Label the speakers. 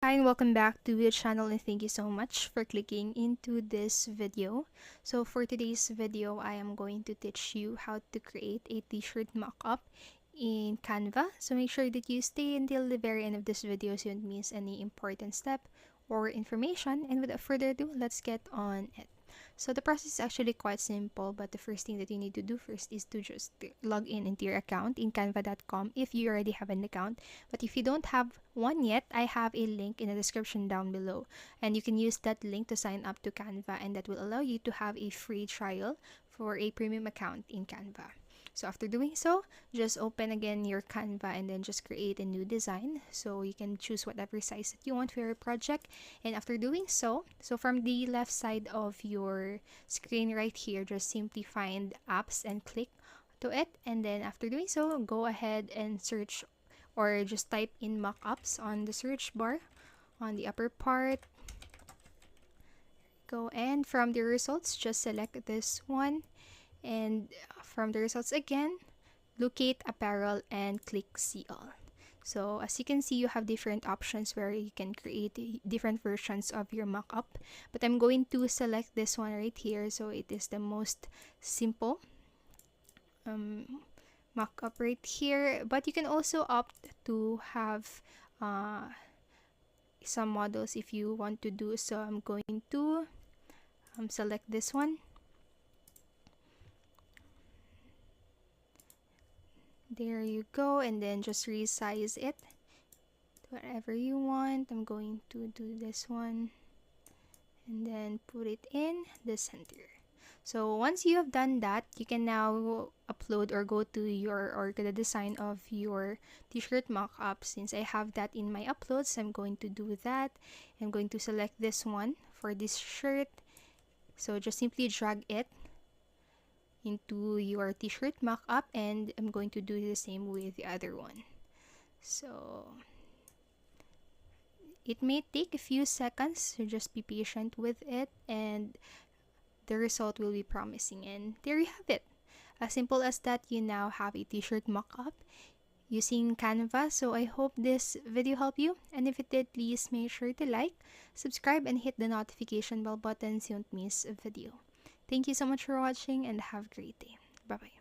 Speaker 1: Hi and welcome back to the channel, and thank you so much for clicking into this video. So for today's video, I am going to teach you how to create a t-shirt mock-up in Canva. So make sure that you stay until the very end of this video so you don't miss any important step or information. And without further ado, let's get on it. So the process is actually quite simple, but the first thing that you need to do first is to just log in into your account in canva.com if you already have an account. But if you don't have one yet, I have a link in the description down below, and you can use that link to sign up to Canva, and that will allow you to have a free trial for a premium account in Canva. So after doing so, just open again your Canva and then just create a new design. So you can choose whatever size that you want for your project. And after doing so, from the left side of your screen right here, just simply find apps and click to it. And then after doing so, go ahead and search or just type in mockups on the search bar on the upper part. Go, and from the results, just select this one. And from the results again, locate apparel and click see all. So as you can see, you have different options where you can create different versions of your mock-up, but I'm going to select this one right here, so it is the most simple mock-up right here. But you can also opt to have some models if you want to do so. I'm going to select this one. There you go, and then just resize it whatever you want. I'm going to do this one and then put it in the center. So once you have done that, you can now upload or go to the design of your t-shirt mock-up. Since I have that in my uploads, I'm going to do that. I'm going to select this one for this shirt. So just simply drag it into your t-shirt mock-up, and I'm going to do the same with the other one. So it may take a few seconds, so just be patient with it, and the result will be promising. And there you have it. As simple as that, you now have a t-shirt mock-up using Canva. So I hope this video helped you, and if it did, please make sure to like, subscribe, and hit the notification bell button so you don't miss a video. Thank you so much for watching, and have a great day. Bye-bye.